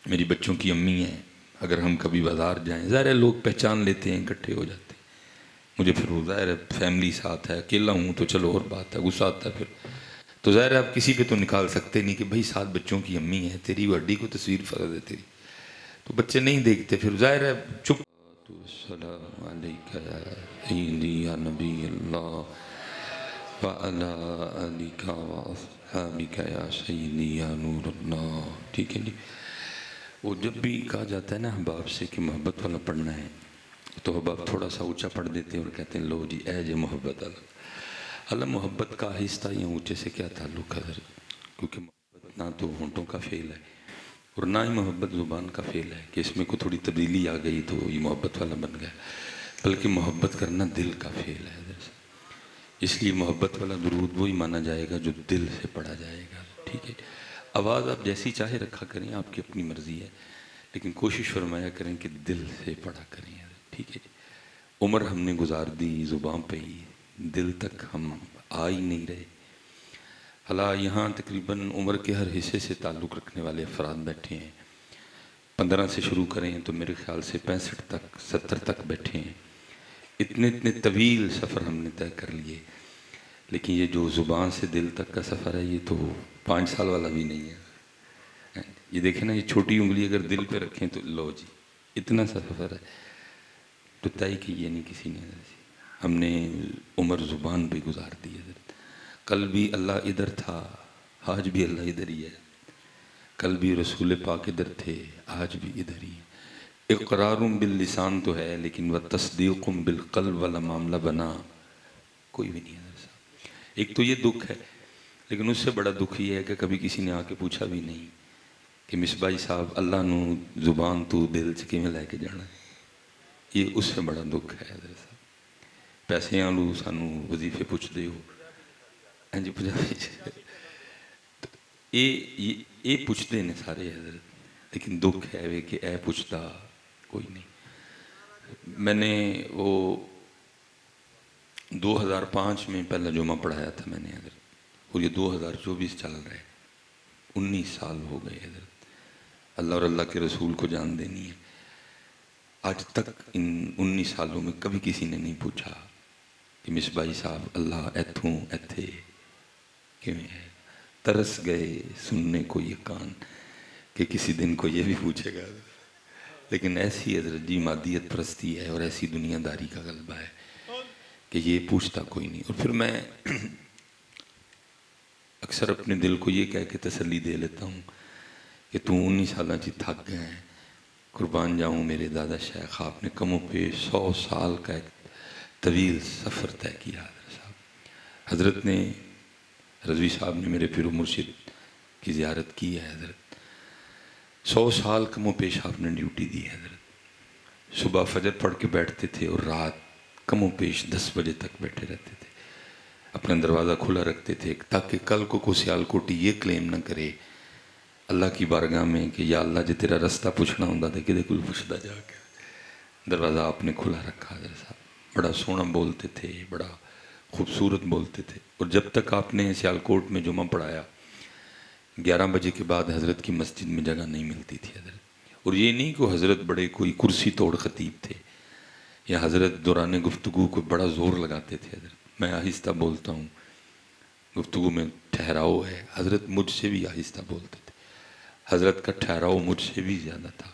میری بچوں کی امی ہیں، اگر ہم کبھی بازار جائیں، ظاہر ہے لوگ پہچان لیتے ہیں، اکٹھے ہو جاتے ہیں، مجھے پھر وہ ظاہر ہے فیملی ساتھ ہے، اکیلا ہوں تو چلو اور بات ہے، غصہ آتا ہے پھر تو ظاہر ہے آپ کسی پہ تو نکال سکتے نہیں کہ بھائی ساتھ بچوں کی امی ہے، تیری وہ ہڈی کو تصویر فرض ہے تیری، تو بچے نہیں دیکھتے، پھر ظاہر ہے چپ. السلام علیکہ یا سیدی یا نبی اللہ وعلا آلکہ واصحابکہ یا سیدی یا نور اللہ. ٹھیک ہے جی. وہ جب بھی کہا جاتا ہے نا احباب سے کہ محبت والا پڑھنا ہے تو احباب تھوڑا سا اونچا پڑھ دیتے ہیں اور کہتے ہیں لو جی اے جے محبت اللہ. اللہ محبت کا آہستہ یا اونچے سے کیا تعلق ہے حضرت؟ کیونکہ محبت نہ تو ہونٹوں کا فعل ہے اور نہ ہی محبت زبان کا فعل ہے کہ اس میں کوئی تھوڑی تبدیلی آ گئی تو یہ محبت والا بن گیا، بلکہ محبت کرنا دل کا فعل ہے حضرت. اس لیے محبت والا درود وہی مانا جائے گا جو دل سے پڑھا جائے گا. ٹھیک ہے. آواز آپ جیسی چاہے رکھا کریں، آپ کی اپنی مرضی ہے، لیکن کوشش فرمایا کریں کہ دل سے پڑھا کریں. ٹھیک ہے. عمر ہم نے گزار دی زباں پہ ہی، دل تک ہم آ ہی نہیں رہے. حالا یہاں تقریباً عمر کے ہر حصے سے تعلق رکھنے والے افراد بیٹھے ہیں. 15 سے شروع کریں تو میرے خیال سے 65 تک 70 تک بیٹھے ہیں. اتنے طویل سفر ہم نے طے کر لیے، لیکن یہ جو زبان سے دل تک کا سفر ہے یہ تو 5 سال والا بھی نہیں ہے. یہ دیکھیں نا، یہ چھوٹی انگلی اگر دل پہ رکھیں تو لو جی اتنا سا سفر ہے، تو طے کی یہ نہیں کسی نے. ہم نے عمر زبان پہ گزار دی ہے. کل بھی اللہ ادھر تھا، آج بھی اللہ ادھر ہی ہے. کل بھی رسول پاک ادھر تھے، آج بھی ادھر ہی ہے. اقرار باللسان تو ہے، لیکن وہ تصدیق بالقلب والا معاملہ بنا کوئی بھی نہیں ہے. ایک تو یہ دکھ ہے، لیکن اس سے بڑا دکھ یہ ہے کہ کبھی کسی نے آ کے پوچھا بھی نہیں کہ مصباحی صاحب اللہ نو زبان تو دل چ کیویں لے کے جانا ہے. یہ اس سے بڑا دکھ ہے حضرت صاحب. پیسے آلو سانو وظیفے پوچھ دے ہو، ہاں جی پنجابی یہ پوچھتے ہیں سارے حضرت، لیکن دکھ ہے کہ اے پوچھتا کوئی نہیں. میں نے وہ 2005 میں پہلا جمعہ پڑھایا تھا میں نے حضرت، اور یہ 2024 چل رہا ہے. 19 سال ہو گئے حضرت. اللہ اور اللہ کے رسول کو جان دینی ہے. آج تک ان 19 سالوں میں کبھی کسی نے نہیں پوچھا کہ مصباحی صاحب اللہ ایتھوں ایتھے کیویں ہے. ترس گئے سننے کو یہ کان کہ کسی دن کو یہ بھی پوچھے گا. لیکن ایسی حضرت جی مادیت پرستی ہے اور ایسی دنیا داری کا غلبہ ہے کہ یہ پوچھتا کوئی نہیں. اور پھر میں اکثر اپنے دل کو یہ کہہ کے تسلی دے لیتا ہوں کہ تو 19 سالہ چی تھک گئے ہیں، قربان جاؤں میرے دادا شیخ، آپ نے کم و پیش 100 سال کا ایک طویل سفر طے کیا. حضرت نے رضوی صاحب نے میرے پیر و مرشد کی زیارت کی ہے حضرت. 100 سال کم و پیش آپ نے ڈیوٹی دی ہے حضرت. صبح فجر پڑھ کے بیٹھتے تھے اور رات کم و پیش 10 بجے تک بیٹھے رہتے تھے. اپنا دروازہ کھلا رکھتے تھے تاکہ کل کو سیال کوٹی یہ کلیم نہ کرے اللہ کی بارگاہ میں کہ یا اللہ جے تیرا رستہ پوچھنا ہوں تھا کہ کل پوچھتا جا کے. دروازہ آپ نے کھلا رکھا حضرت صاحب. بڑا سونا بولتے تھے، بڑا خوبصورت بولتے تھے. اور جب تک آپ نے سیالکوٹ میں جمعہ پڑھایا 11 بجے کے بعد حضرت کی مسجد میں جگہ نہیں ملتی تھی حضرت. اور یہ نہیں کہ حضرت بڑے کوئی کرسی توڑ خطیب تھے یا حضرت دوران گفتگو کو بڑا زور لگاتے تھے حضرت. میں آہستہ بولتا ہوں، گفتگو میں ٹھہراؤ ہے. حضرت مجھ سے بھی آہستہ بولتے تھے. حضرت کا ٹھہراؤ مجھ سے بھی زیادہ تھا.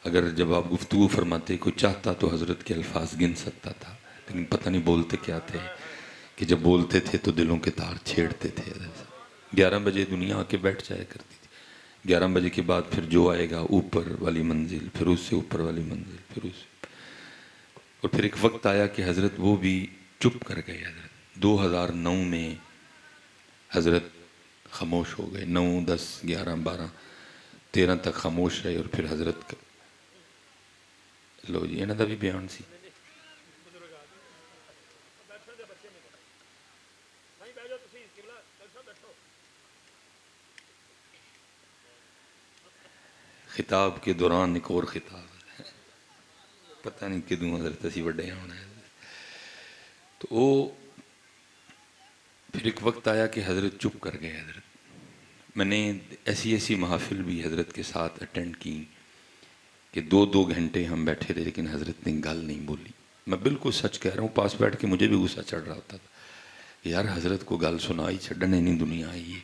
اگر جب آپ گفتگو فرماتے کوئی چاہتا تو حضرت کے الفاظ گن سکتا تھا، لیکن پتہ نہیں بولتے کیا تھے کہ جب بولتے تھے تو دلوں کے تار چھیڑتے تھے. 11 بجے دنیا آ کے بیٹھ جایا کرتی تھی. 11 بجے کے بعد پھر جو آئے گا اوپر والی منزل، پھر اس سے اوپر والی منزل، پھر اس سے. اور پھر ایک وقت آیا کہ حضرت وہ بھی چپ کر گئے حضرت. 2009 میں حضرت خاموش ہو گئے. 9 10 11 12 13 تک خاموش رہے. اور پھر حضرت کا لو جی انہاں دا بھی بیان سی. خطاب کے دوران ایک اور خطاب ہے، پتہ نہیں کدوں حضرت اسی وڈے ہونا ہے. تو وہ پھر ایک وقت آیا کہ حضرت چپ کر گئے حضرت. میں نے ایسی محافل بھی حضرت کے ساتھ اٹینڈ کی کہ 2 گھنٹے ہم بیٹھے رہے لیکن حضرت نے گل نہیں بولی. میں بالکل سچ کہہ رہا ہوں, پاس بیٹھ کے مجھے بھی غصہ چڑھ رہا ہوتا تھا یار حضرت کو گل سنائی چھڈنے نہیں دنیا آئی ہے,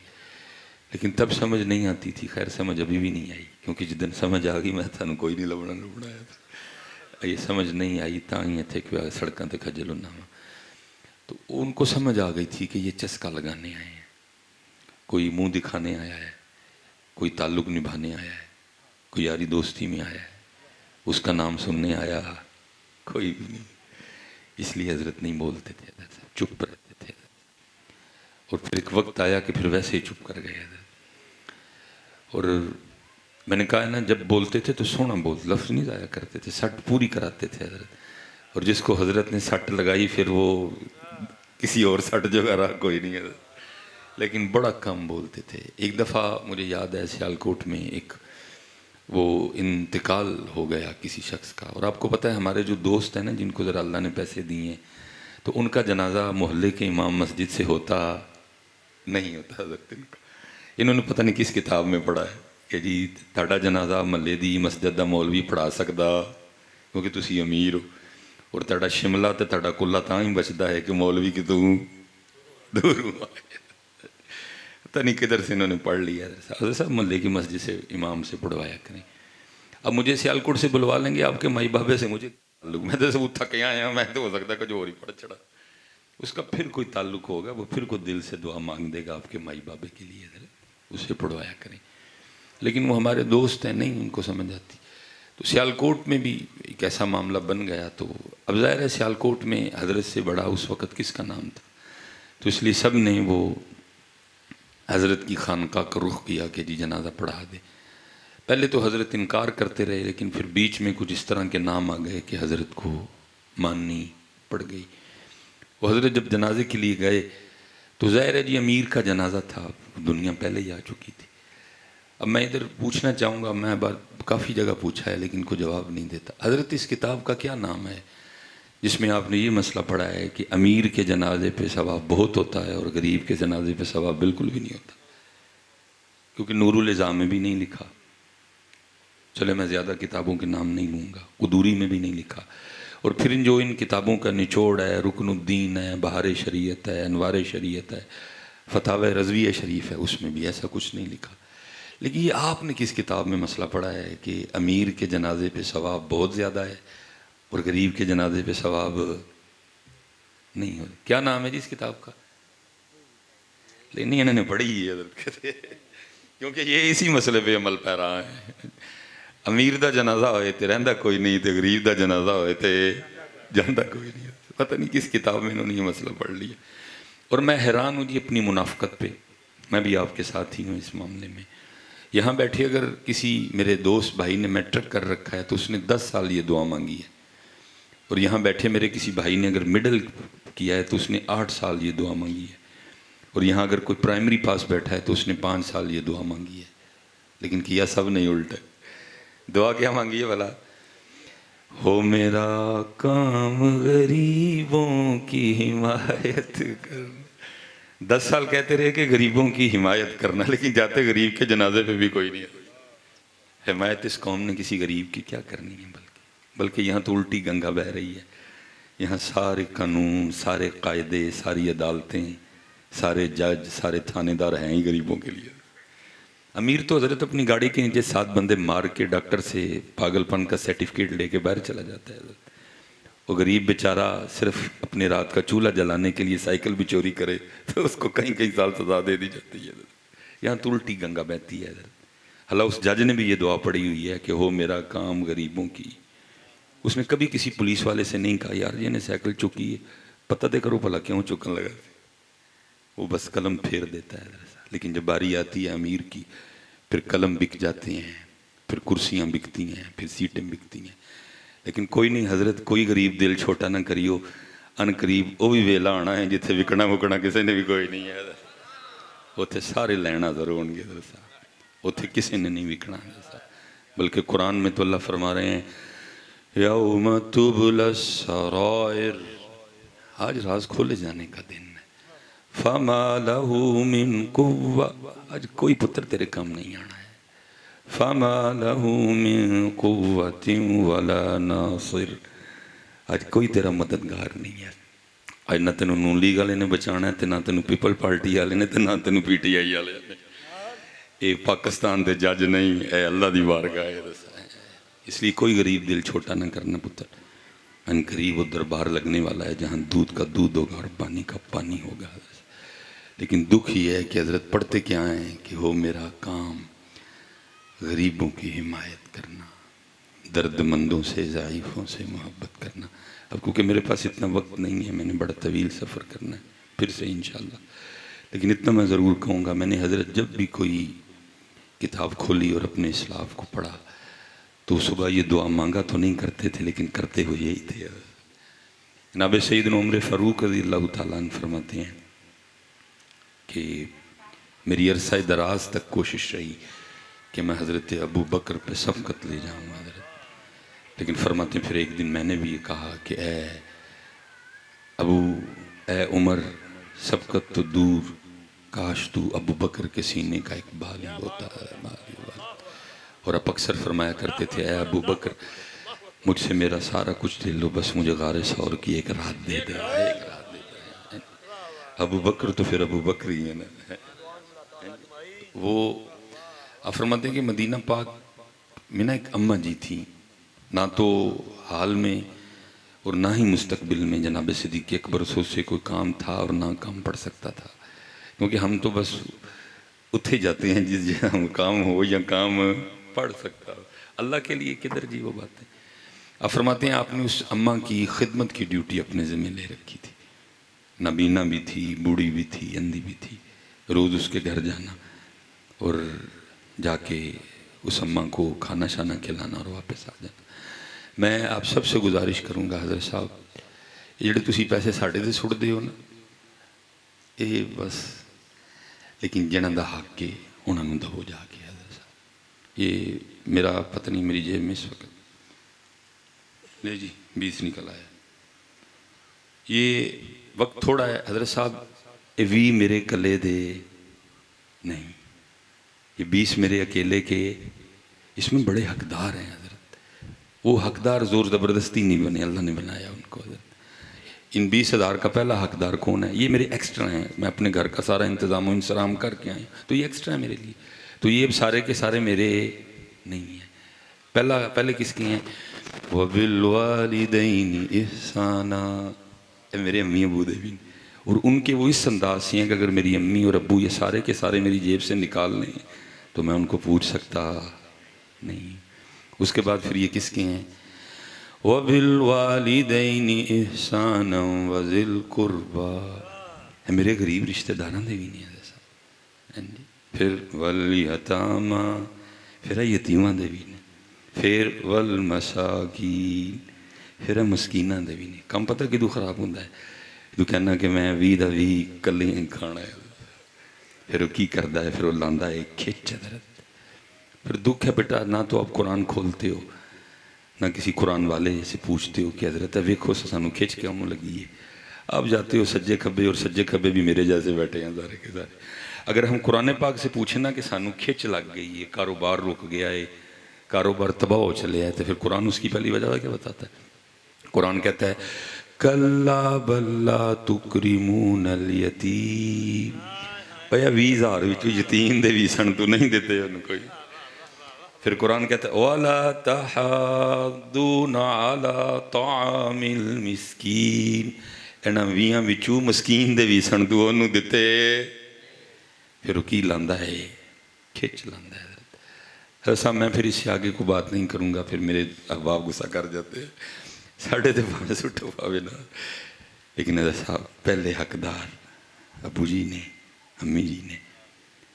لیکن تب سمجھ نہیں آتی تھی. خیر سمجھ ابھی بھی نہیں آئی, کیونکہ جس دن سمجھ آ گئی میں تھانوں کوئی نہیں لبنا ہے. یہ سمجھ نہیں آئی تاں ہی اتنے کہ سڑکوں تے کھجل ہونا وا. تو ان کو سمجھ آ گئی تھی کہ یہ چسکا لگانے آئے ہیں, کوئی منہ دکھانے آیا ہے, کوئی تعلق نبھانے آیا ہے, کوئی یاری دوستی میں آیا ہے, اس کا نام سننے آیا کوئی بھی نہیں. اس لیے حضرت نہیں بولتے تھے, حضرت چپ رہتے تھے. اور پھر ایک وقت آیا کہ پھر ویسے ہی چپ کر گئے حضرت. اور میں نے کہا ہے نا, جب بولتے تھے تو سونا بولتے, لفظ نہیں ضائع کرتے تھے, سٹ پوری کراتے تھے حضرت. اور جس کو حضرت نے سٹ لگائی پھر وہ کسی اور سٹ جگہ رہا کوئی نہیں حضرت, لیکن بڑا کم بولتے تھے. ایک دفعہ مجھے یاد ہے سیالکوٹ میں ایک وہ انتقال ہو گیا کسی شخص کا, اور آپ کو پتہ ہے ہمارے جو دوست ہیں نا جن کو ذرا اللہ نے پیسے دیے ہیں, تو ان کا جنازہ محلے کے امام مسجد سے ہوتا نہیں ہوتا حضرت. انہوں نے پتہ نہیں کس کتاب میں پڑھا ہے کہ جی تہاڈا جنازہ محلے دی مسجد دا مولوی پڑھا سکدا کیونکہ تسی امیر ہو, اور تہاڈا شملہ تے تہاڈا کلا تاں ہی بچدا ہے کہ مولوی کی توں دور ہوا. پتہ نہیں کدھر سے انہوں نے پڑھ لیا. حضرت صاحب محلے کی مسجد سے امام سے پڑھوایا کریں. اب مجھے سیالکوٹ سے بلوا لیں گے, آپ کے مائی بابے سے مجھے تعلق, میں تو سب تھکے آیا ہوں, میں تو ہو سکتا ہے کچھ اور ہی پڑھ چڑھا. اس کا پھر کوئی تعلق ہوگا, وہ پھر کوئی دل سے دعا مانگ دے گا آپ کے مائی بابے کے لیے, اسے پڑھوایا کریں. لیکن وہ ہمارے دوست ہیں, نہیں ان کو سمجھ آتی. تو سیالکوٹ میں بھی ایک ایسا معاملہ بن گیا. تو اب ظاہر ہے سیالکوٹ میں حضرت سے بڑا اس وقت کس کا نام تھا, تو اس لیے سب نے وہ حضرت کی خانقاہ کا رخ کیا کہ جی جنازہ پڑھا دے. پہلے تو حضرت انکار کرتے رہے, لیکن پھر بیچ میں کچھ اس طرح کے نام آ گئے کہ حضرت کو ماننی پڑ گئی. وہ حضرت جب جنازے کے لیے گئے تو ظاہر ہے جی امیر کا جنازہ تھا, دنیا پہلے ہی آ چکی تھی. اب میں ادھر پوچھنا چاہوں گا, میں بات کافی جگہ پوچھا ہے لیکن کوئی جواب نہیں دیتا. حضرت اس کتاب کا کیا نام ہے جس میں آپ نے یہ مسئلہ پڑھا ہے کہ امیر کے جنازے پہ ثواب بہت ہوتا ہے اور غریب کے جنازے پہ ثواب بالکل بھی نہیں ہوتا؟ کیونکہ نور الازام میں بھی نہیں لکھا. چلے میں زیادہ کتابوں کے نام نہیں لوں گا, قدوری میں بھی نہیں لکھا. اور پھر جو ان کتابوں کا نچوڑ ہے, رکن الدین ہے, بہار شریعت ہے, انوار شریعت ہے, فتاوی رضوی شریف ہے, اس میں بھی ایسا کچھ نہیں لکھا. لیکن یہ آپ نے کس کتاب میں مسئلہ پڑھا ہے کہ امیر کے جنازے پہ ثواب بہت زیادہ ہے اور غریب کے جنازے پہ ثواب نہیں ہو؟ کیا نام ہے جی اس کتاب کا؟ لیکن انہوں نے پڑھی ہی ہے کیونکہ یہ اسی مسئلے پہ عمل پیرا ہے. امیر دا جنازہ ہوئے تے رہندا کوئی نہیں, تے غریب دا جنازہ ہوئے تے جاندا کوئی نہیں. پتہ نہیں کس کتاب میں انہوں نے یہ مسئلہ پڑھ لیا. اور میں حیران ہوں جی اپنی منافقت پہ. میں بھی آپ کے ساتھ ہی ہوں اس معاملے میں. یہاں بیٹھے اگر کسی میرے دوست بھائی نے میٹرک کر رکھا ہے تو اس نے 10 سال یہ دعا مانگی ہے, اور یہاں بیٹھے میرے کسی بھائی نے اگر مڈل کیا ہے تو اس نے 8 سال یہ دعا مانگی ہے, اور یہاں اگر کوئی پرائمری پاس بیٹھا ہے تو اس نے 5 سال یہ دعا مانگی ہے. لیکن کیا سب نہیں الٹا. دعا کیا مانگی ہے بھلا؟ ہو میرا کام غریبوں کی حمایت کرنا. 10 سال کہتے رہے کہ غریبوں کی حمایت کرنا, لیکن جاتے غریب کے جنازے پہ بھی کوئی نہیں ہے. حمایت اس قوم نے کسی غریب کی کیا کرنی ہے, بلکہ یہاں تو الٹی گنگا بہہ رہی ہے. یہاں سارے قانون, سارے قاعدے, ساری عدالتیں, سارے جج, سارے تھانے دار ہیں ہی غریبوں کے لیے. امیر تو حضرت اپنی گاڑی کے نیچے 7 بندے مار کے ڈاکٹر سے پاگل پن کا سرٹیفکیٹ لے کے باہر چلا جاتا ہے حضرت. وہ غریب بیچارہ صرف اپنے رات کا چولہا جلانے کے لیے سائیکل بھی چوری کرے تو اس کو کئی سال سزا دے دی جاتی ہے حضرت. یہاں تو الٹی گنگا بہتی ہے حضرت. حالانکہ اس جج نے بھی یہ دعا پڑھی ہوئی ہے کہ ہو میرا کام غریبوں کی. اس نے کبھی کسی پولیس والے سے نہیں کہا یار یہ نے سائیکل چکی ہے, پتہ دے کرو بھلا کیوں چکن لگا. وہ بس قلم پھیر دیتا ہے حضرت. لیکن جب باری آتی ہے امیر کی, پھر قلم بک جاتے ہیں, پھر کرسیاں بکتی ہیں, پھر سیٹیں بکتی ہیں. لیکن کوئی نہیں حضرت, کوئی غریب دل چھوٹا نہ کریو, ان قریب وہ بھی ویلا آنا ہے جتھے وکنا وکنا کسی نے بھی کوئی نہیں ہے. اتنے سارے لینا ضرور ہوں گے حضرت صاحب, اتنے کسی نے نہیں وکنا حضرت صاحب. بلکہ قرآن میں تو اللہ فرما رہے ہیں یوم تبلی السرائر, آج راز کھولے جانے کا دن ہے. فما له من قوة, آج کوئی پتر تیرے کام نہیں آنا ہے. فما له من قوة ولا ناصر, آج کوئی تیرا مددگار نہیں ہے. آج نہ تینوں نون لیگ والے نے بچانا ہے, نہ تینوں پیپل پارٹی والے نے, نہ تینوں پی ٹی آئی والے نے. اے پاکستان دے جج نہیں, اے اللہ دی بارگاہ ہے. اس لیے کوئی غریب دل چھوٹا نہ کرنا پتر. ان قریب وہ دربار لگنے والا ہے جہاں دودھ کا دودھ ہوگا اور پانی کا پانی ہوگا. لیکن دکھ یہ ہے کہ حضرت پڑھتے کیا ہیں کہ ہو میرا کام غریبوں کی حمایت کرنا, درد مندوں سے, ضعیفوں سے محبت کرنا. اب کیونکہ میرے پاس اتنا وقت نہیں ہے, میں نے بڑا طویل سفر کرنا ہے پھر سے انشاءاللہ, لیکن اتنا میں ضرور کہوں گا, میں نے حضرت جب بھی کوئی کتاب کھولی اور اپنے اسلاف کو پڑھا تو صبح یہ دعا مانگا تو نہیں کرتے تھے, لیکن کرتے ہوئے یہی تھے. جناب سیدنا عمر فاروق رضی اللہ تعالیٰ عنہ فرماتے ہیں کہ میری عرصہ دراز تک کوشش رہی کہ میں حضرت ابو بکر پہ شفقت لے جاؤں حضرت, لیکن فرماتے ہیں پھر ایک دن میں نے بھی یہ کہا کہ اے عمر, شفقت تو دور, کاش تو ابو بکر کے سینے کا ایک بال ہی ہوتا ہے. اور آپ اکثر فرمایا کرتے تھے اے ابو بکر مجھ سے میرا سارا کچھ لے لو, بس مجھے غار ثور کی ایک رات دے دے. ایک رات دے دے. ابو بکر تو پھر ابو بکر ہی ہے نا. وہ آپ فرماتے ہیں کہ مدینہ پاک میں نا ایک اماں جی تھی, نہ تو حال میں اور نہ ہی مستقبل میں جناب صدیق اکبر سے کوئی کام تھا اور نہ کام پڑ سکتا تھا, کیونکہ ہم تو بس اتھے جاتے ہیں جس جہاں کام ہو یا کام پڑھ سکتا ہو. اللہ کے لیے کدھر جی وہ بات ہے. آپ فرماتے ہیں آپ نے اس اماں کی خدمت کی ڈیوٹی اپنے ذمہ لے رکھی تھی. نابینا بھی تھی, بوڑھی بھی تھی, اندھی بھی تھی. روز اس کے گھر جانا اور جا کے اس اماں کو کھانا شانا کھلانا اور واپس آ جانا. میں آپ سب سے گزارش کروں گا حضرت صاحب, یہ جڑے تسی پیسے ساڑھے دے سٹ دے ہو نا, یہ بس, لیکن جنہاں دا حق کے انہاں نوں دو جا کے حضرت صاحب. یہ میرا پتہ نہیں میری جیب میں اس وقت لے جی 20 نکل آیا. یہ وقت تھوڑا ہے حضرت صاحب, یہ 20 میرے کلے دے نہیں, یہ 20 میرے اکیلے کے, اس میں بڑے حقدار ہیں حضرت. وہ حقدار زور زبردستی نہیں بنے, اللہ نے بنایا ان کو حضرت. ان 20,000 کا پہلا حقدار کون ہے؟ یہ میرے ایکسٹرا ہیں, میں اپنے گھر کا سارا انتظام و انصرام کر کے آیا تو یہ ایکسٹرا ہے میرے لیے. تو یہ سارے کے سارے میرے نہیں ہیں. پہلے کس کی ہیں؟ وَبِالْوَالِدَيْنِ إِحْسَانًا, میرے امی ابو دے بھی, اور ان کے وہ اس انداز سے ہیں کہ اگر میری امی اور ابو یہ سارے کے سارے میری جیب سے نکال لیں تو میں ان کو پوچھ سکتا نہیں. اس کے بعد پھر یہ کس کے ہیں؟ وَبِالْوَالِدَيْنِ إِحْسَانًا وَذِي الْقُرْبَى, میرے غریب رشتہ داراں دے بھی نہیں ہے. پھر وَالْيَتَامَى, پھر یتیماں دے بھی نہیں. پھر وَالْمَسَاكِينَ, پھر مسکیناں دے بھی نہیں. کم پتہ کدو خراب ہوندہ ہے, تو کہنا کہ میں 20 کلیاں کھانا ہے. پھر وہ کی کردہ ہے, پھر وہ لاندہ ہے کھچ حضرت. پھر دکھ ہے بیٹا, نہ تو آپ قرآن کھولتے ہو, نہ کسی قرآن والے سے پوچھتے ہو کہ حضرت ویکھو سانو کھچ کے ہمیں لگی ہے. آپ جاتے ہو سجے کھبے, اور سجے کھبے بھی میرے جیسے بیٹھے ہیں سارے کے سارے. اگر ہم قرآن پاک سے پوچھیں نا کہ سانو کھچ لگ گئی ہے, کاروبار رک گیا ہے, کاروبار تباہ ہو چلے ہے, تو پھر قرآن اس کی پہلی وجہ کیا بتاتا ہے؟ قرآن کہتا ہے کَلَّا بَل لَا تُکْرِمُونَ الْيَتِيمَ. بھیا 20,000 وچ یتیم دے بھی سن, تو نہیں دیتے ان کوئی. پھر قرآن کہتا ہے وَلَا تَحَاضُّونَ عَلَىٰ طَعَامِ الْمِسْكِينَ, اینا 20 وچوں مسکین دے بھی سن, تو انہوں دیتے. پھر وہ کی لاندہ ہے, کھچ لاندہ ہے. ایسا میں پھر اس سے آگے کو بات نہیں کروں گا, پھر میرے احباب غصہ کر جاتے ہیں. ساڑھے دے پاوے سٹو پاوے نا, لیکن ایسا پہلے حقدار ابو جی نے, امی جی نے,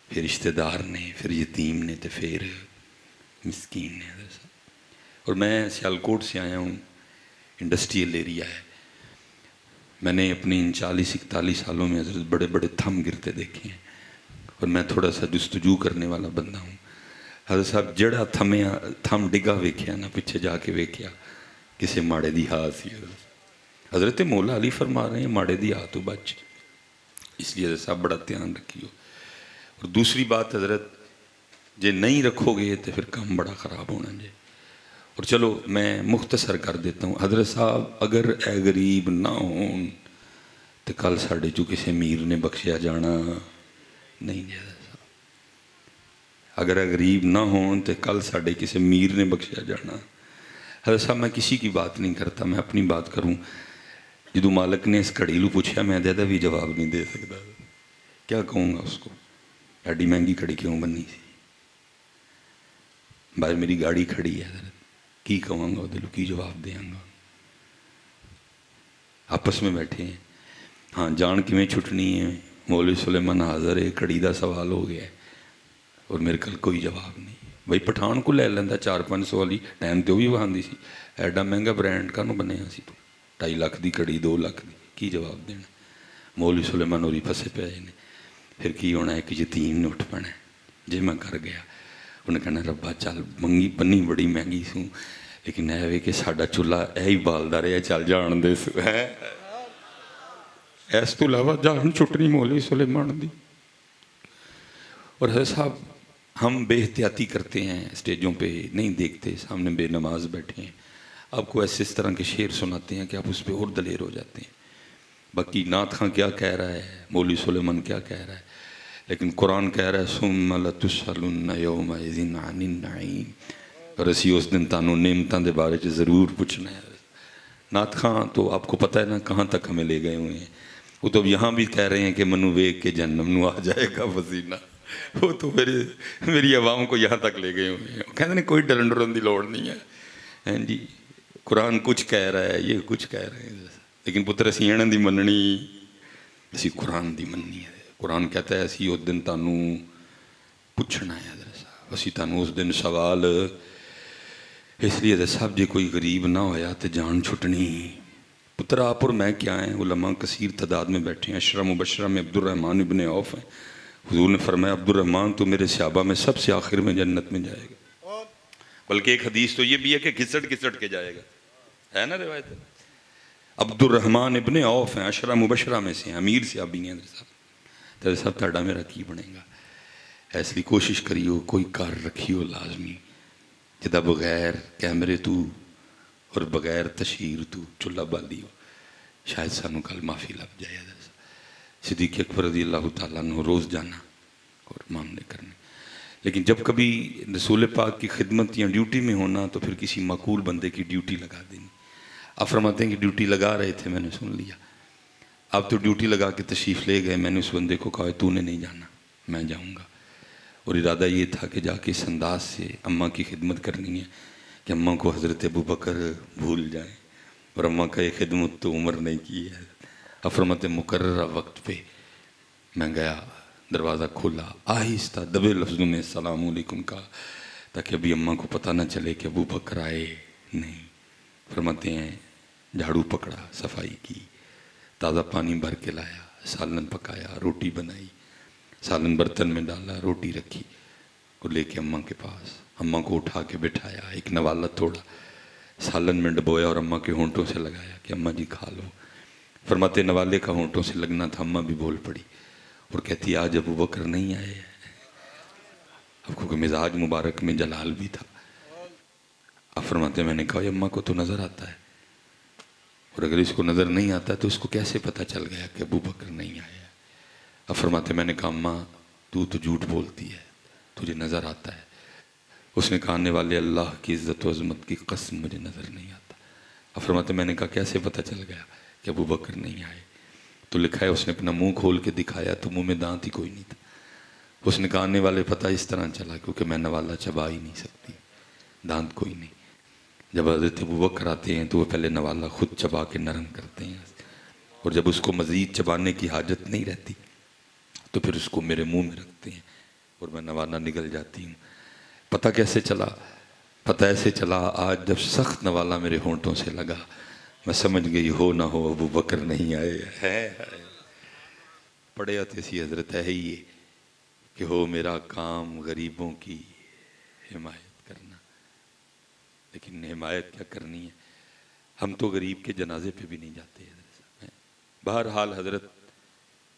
پھر رشتہ دار نے, پھر یتیم نے, تو پھر مسکین نے. اور میں سیالکوٹ سے آیا ہوں, انڈسٹریل ایریا ہے. میں نے اپنی ان 40-41 سالوں میں حضرت بڑے بڑے تھم گرتے دیکھے ہیں, اور میں تھوڑا سا جستجو کرنے والا بندہ ہوں. حضرت صاحب جڑا تھم ڈگا ویکھیا نا, پیچھے جا کے ویکھیا کسے ماڑے دی ہاتھ سی. حضرت مولا علی فرما رہے ہیں ماڑے دی ہاتھ تو بچ, اس لیے حضرت صاحب بڑا دھیان رکھیو. اور دوسری بات حضرت جے نہیں رکھو گے تو پھر کام بڑا خراب ہونا جے. اور چلو میں مختصر کر دیتا ہوں. حضرت صاحب اگر اے غریب نہ ہون تو کل ساڑھے چو کسی امیر نے بخشیا جانا نہیں جے. حضرت صاحب اگر اے غریب نہ ہون تو کل ساڑھے کسی امیر نے بخشیا جانا. حضرت صاحب میں کسی کی بات نہیں کرتا, میں اپنی بات کروں. جدو مالک نے اس کڑی لو پوچھا میں دے بھی جواب نہیں دے سکتا. کیا کہوں گا اس کو, ایڈی مہنگی کڑی کیوں بننی سی, باہر میری گاڑی کھڑی ہے حضرت, کی کہوں گا دلو کی جواب دیاں گا. آپس میں بیٹھے ہیں, ہاں جان کی میں چھٹنی ہے, مولوی سلیمان حاضر ہے, کڑی دا سوال ہو گیا ہے اور میرے کل کوئی جواب نہیں. بھائی پٹھان کو لے لیندہ 400-500 والی ٹائم تے وہ بھی وہاں دی سی, ایڈا مہنگا برینڈ کا نو بنے ہاں سی, تو 2.5 لاکھ دی کڑی 2 لاکھ دی, کی جواب دینا. مولوی سلیمان ہوری پھسے پہ آئے نے. پھر کی ہونا ہے کہ یتیم نے اٹھ پڑنا ہے. جے میں کر گیا انہیں کہنا ربا چل منگی بنی بڑی مہنگی سوں لیکن اے وے کہ ساڈا چولہا اے ہی بالدا رہے چل جان دے سو ہے. اس تو علاوہ جان چھٹنی مولوی سلیمان دی. اور حضرت صاحب ہم بے احتیاطی کرتے ہیں, اسٹیجوں پہ نہیں دیکھتے, سامنے بے نماز بیٹھے ہیں, آپ کو ایسے اس طرح کے شعر سناتے ہیں کہ آپ اس پہ اور دلیر ہو جاتے ہیں. باقی نعت خاں کیا کہہ رہا ہے, مولوی سلیمان کیا کہہ رہا ہے, لیکن قرآن کہہ رہا ہے ثم لتسألن یومئذ عن النعیم, اور اسی اس دن تانوں نعمتاں دے بارے چ ضرور پوچھنا ہے. نعت خاں تو آپ کو پتہ ہے نا کہاں تک ہمیں لے گئے ہوئے ہیں. وہ تو یہاں بھی کہہ رہے ہیں کہ منو ویگ کے جہنم نو آ جائے گا وزینہ. وہ تو میری عوام کو یہاں تک لے گئے ہوئے ہیں. کہتے ہیں کوئی ڈرن ڈرن دی لوڑ نہیں ہے جی, قرآن کچھ کہہ رہا ہے, یہ کچھ کہہ رہے ہیں, لیکن پتر اسی اینن دی مننی, اسی قرآن دی مننی ہے. قرآن کہتا ہے اسی اس دن تانوں پوچھنا ہے حضرت صاحب, اسی تانوں اس دن سوال. اس لیے حضرت صاحب جے کوئی غریب نہ ہویا تو جان چھٹنی. پتر آپ اور میں کیا ہیں, علماء کثیر تعداد میں بیٹھے ہیں. عشرہ مبشرہ میں عبد الرحمن ابن عوف ہیں. حضور نے فرمایا عبد الرحمن تو میرے صحابہ میں سب سے آخر میں جنت میں جائے گا. بلکہ ایک حدیث تو یہ بھی ہے کہ گھسٹ گھسٹ کے جائے گا, ہے نا روایت. عبد الرحمن ابن عوف ہیں, عشرہ مبشرہ میں سے ہیں, امیر صحابی ہیں. حضرت صاحب تیرے صاحب تاڑا میرا کی بنے گا, اس لیے کوشش کریو کوئی کار رکھیو لازمی, جدا بغیر کیمرے تو اور بغیر تشہیر تو چلہ بالی ہو, شاید سانو کل معافی لگ جائے. حضرت صاحب صدیق اکبر رضی اللہ تعالیٰ عنہ روز جانا اور معاملے کرنے, لیکن جب کبھی رسول پاک کی خدمت یا ڈیوٹی میں ہونا تو پھر کسی معقول بندے کی ڈیوٹی لگا دینی. آپ فرماتے ہیں کہ ڈیوٹی لگا رہے تھے, میں نے سن لیا, آپ تو ڈیوٹی لگا کے تشریف لے گئے. میں نے اس بندے کو کہا تو نے نہیں جانا, میں جاؤں گا. اور ارادہ یہ تھا کہ جا کے اس انداز سے اماں کی خدمت کرنی ہے کہ اماں کو حضرت ابو بکر بھول جائیں, اور اماں کا یہ خدمت تو عمر نہیں کی ہے. فرماتے مقررہ وقت پہ میں گیا, دروازہ کھولا, آہستہ دبے لفظوں میں السلام علیکم کہا تاکہ ابھی اماں کو پتہ نہ چلے کہ ابو بکر آئے نہیں. فرماتے ہیں جھاڑو پکڑا, صفائی کی, تازہ پانی بھر کے لایا, سالن پکایا, روٹی بنائی, سالن برتن میں ڈالا, روٹی رکھی اور لے کے اماں کے پاس, اماں کو اٹھا کے بٹھایا, ایک نوالا توڑا, سالن میں ڈبویا اور اماں کے ہونٹوں سے لگایا کہ اماں جی کھا لو. فرماتے نوالے کا ہونٹوں سے لگنا تھا, اماں بھی بول پڑی اور کہتی آج ابو بکر نہیں آئے. اب کو مزاج مبارک میں جلال بھی تھا. اب فرماتے میں نے کہا یہ اماں کو تو نظر آتا ہے, اور اگر اس کو نظر نہیں آتا تو اس کو کیسے پتہ چل گیا کہ ابو بکر نہیں آیا. اب فرماتے میں نے کہا اماں تو جھوٹ بولتی ہے, تجھے نظر آتا ہے. اس نے کہا آنے والے اللہ کی عزت و عظمت کی قسم مجھے نظر نہیں آتا. اب فرماتے میں نے کہا کیسے پتہ چل گیا کہ ابو بکر نہیں آئے. تو لکھا ہے اس نے اپنا منہ کھول کے دکھایا تو منہ میں دانت ہی کوئی نہیں تھا. اس نے کہا آنے والے پتہ اس طرح چلا کیونکہ میں نوالا چبا ہی نہیں سکتی, دانت کوئی نہیں. جب حضرت ابو بکر آتے ہیں تو وہ پہلے نوالا خود چبا کے نرم کرتے ہیں, اور جب اس کو مزید چبانے کی حاجت نہیں رہتی تو پھر اس کو میرے منہ میں رکھتے ہیں اور میں نوالا نگل جاتی ہوں. پتہ کیسے چلا؟ پتہ ایسے چلا آج جب سخت نوالا میرے ہونٹوں سے لگا میں سمجھ گئی ہو نہ ہو ابو بکر نہیں آئے. ہے پڑھے آتے سی حضرت ہے ہی یہ کہ ہو میرا کام غریبوں کی حمایت کرنا, لیکن حمایت کیا کرنی ہے, ہم تو غریب کے جنازے پہ بھی نہیں جاتے. حضرت صاحب بہرحال حضرت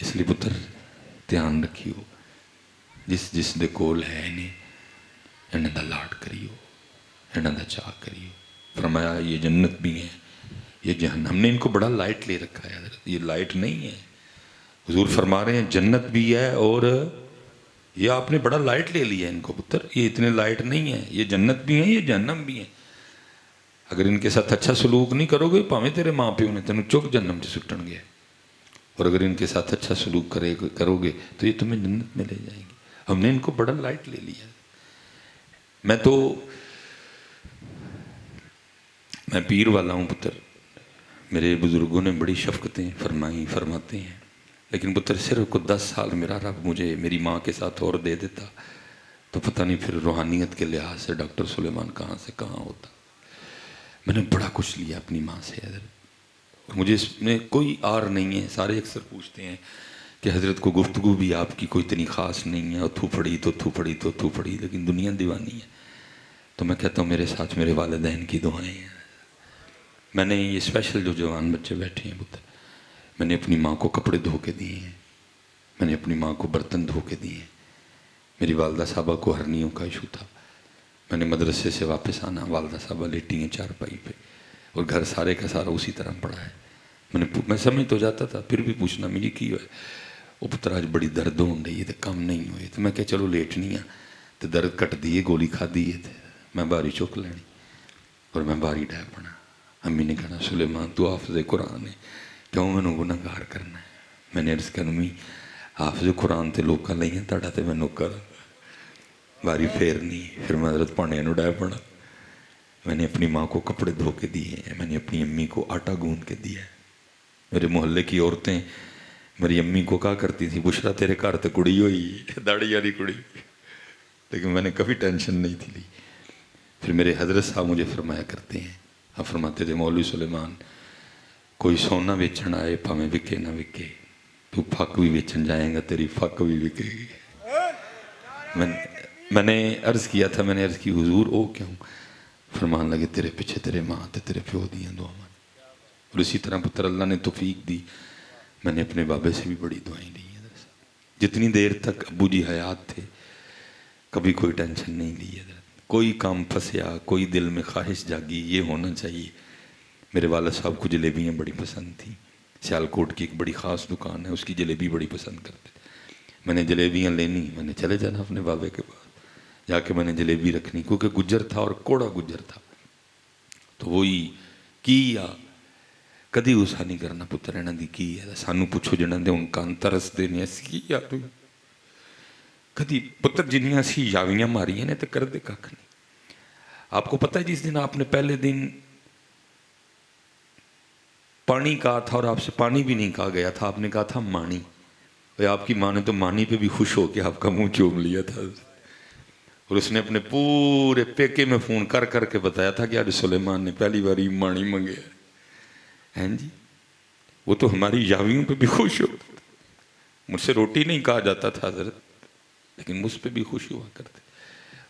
اس لیے پتر دھیان رکھیو, جس دے کول ہے انہیں دا لاڈ کریو, انہیں دا چاہ کریو. فرمایا یہ جنت بھی ہے, یہ جہنم. ہم نے ان کو بڑا لائٹ لے رکھا ہے حضرت, یہ لائٹ نہیں ہے. حضور فرما رہے ہیں جنت بھی ہے اور یہ آپ نے بڑا لائٹ لے لیا ہے ان کو پتر, یہ اتنے لائٹ نہیں ہے. یہ جنت بھی ہیں, یہ جہنم بھی ہیں. اگر ان کے ساتھ اچھا سلوک نہیں کرو گے پاویں تیرے ماں پیو نے تینوں چک جہنم چ سٹن گے, اور اگر ان کے ساتھ اچھا سلوک کرو گے تو یہ تمہیں جنت میں لے جائیں گے. ہم نے ان کو بڑا لائٹ لے لیا. میں پیر والا ہوں پتر, میرے بزرگوں نے بڑی شفقتیں فرماتے ہیں, لیکن پتر صرف کو 10 سال میرا رب مجھے میری ماں کے ساتھ اور دے دیتا تو پتہ نہیں پھر روحانیت کے لحاظ سے ڈاکٹر سلیمان کہاں سے کہاں ہوتا. میں نے بڑا کچھ لیا اپنی ماں سے حضرت, اور مجھے اس میں کوئی آر نہیں ہے. سارے اکثر پوچھتے ہیں کہ حضرت کو گفتگو بھی آپ کی کوئی اتنی خاص نہیں ہے, اور تھو پڑی, لیکن دنیا دیوانی ہے. تو میں کہتا ہوں میرے ساتھ میرے والدین کی دعائیں ہیں. میں نے یہ اسپیشل جو جوان بچے بیٹھے ہیں پتر, میں نے اپنی ماں کو کپڑے دھو کے دیے ہیں, میں نے اپنی ماں کو برتن دھو کے دیے ہیں. میری والدہ صاحبہ کو ہرنیوں کا ایشو تھا, میں نے مدرسے سے واپس آنا, والدہ صاحبہ لیٹی ہیں چارپائی پہ, اور گھر سارے کا سارا اسی طرح پڑا ہے. میں سمجھ تو جاتا تھا, پھر بھی پوچھنا مجھے کی ہوئے, وہ پتر آج بڑی درد ہو رہی ہے تو کم نہیں ہوئے. تو میں کہ چلو لیٹنی ہاں, تو درد کٹ دیے, گولی کھا دیے تھے, میں باری چک لینی اور میں باری ڈے پڑا. امی نے کہنا سلیمان تو حافظ قرآن ہے, کیوں میں نے گناہگار کرنا ہے. میں نے عرض کیا امی حافظ قرآن تے لوکاں لئیاں تاڑا تے میں نوکر باری پھیرنی. پھر میں حضرت پانے نو ڈے پڑا. میں نے اپنی ماں کو کپڑے دھو کے دیے ہیں, میں نے اپنی امی کو آٹا گوندھ کے دیا ہے. میرے محلے کی عورتیں میری امی کو کہا کرتی تھی بشرا تیرے گھر تے کڑی ہوئی, داڑھی والی کڑی, لیکن میں نے کبھی ٹینشن نہیں تھی لی. پھر میرے حضرت صاحب مجھے فرمایا کرتے ہیں, آپ فرماتے تھے مولوی سلیمان کوئی سونا بیچن آئے پاویں وکے نہ وکے, تو پھک بھی بیچن جائیں گا تیری پھک بھی وکے گی. میں نے عرض کیا تھا, میں نے عرض کی حضور او کیوں؟ فرمان لگے تیرے پیچھے تیرے ماں تے تیرے پیو دیاں دعائیں. اور اسی طرح پتر اللہ نے توفیق دی, میں نے اپنے بابے سے بھی بڑی دعائیں لی ہیں. جتنی دیر تک ابو جی حیات تھے کبھی کوئی ٹینشن نہیں لی ہے. کوئی کام پھنسیا, کوئی دل میں خواہش جاگی یہ ہونا چاہیے. میرے والد صاحب کو جلیبیاں بڑی پسند تھیں, سیالکوٹ کی ایک بڑی خاص دکان ہے, اس کی جلیبی بڑی پسند کرتے. میں نے جلیبیاں لینی, میں نے چلے جانا اپنے بابے کے پاس, جا کے میں نے جلیبی رکھنی, کیونکہ گجر تھا اور کوڑا گجر تھا. تو وہی کیا کدی غصہ نہیں کرنا پتر انہاں دی کی ہے, سانو پوچھو جنہاں دے ان کان ترس دینے اسی کی یا تو کدی پتر جنیاں اسی یاویاں ماری ہیں تے کر دے کھ نہیں. آپ کو پتہ ہے جس دن آپ نے پہلے دن پانی کہا تھا اور آپ سے پانی بھی نہیں کہا گیا تھا, آپ نے کہا تھا مانی, اور آپ کی ماں نے تو مانی پہ بھی خوش ہو کے آپ کا منہ چوم لیا تھا. اور اس نے اپنے پورے پیکے میں فون کر کر کے بتایا تھا کہ آج سلیمان نے پہلی باری مانی منگے ہیں جی. وہ تو ہماری یاویوں پہ بھی خوش ہو, مجھ سے روٹی نہیں کہا جاتا تھا حضرت, لیکن مجھ پہ بھی خوش ہوا کرتے.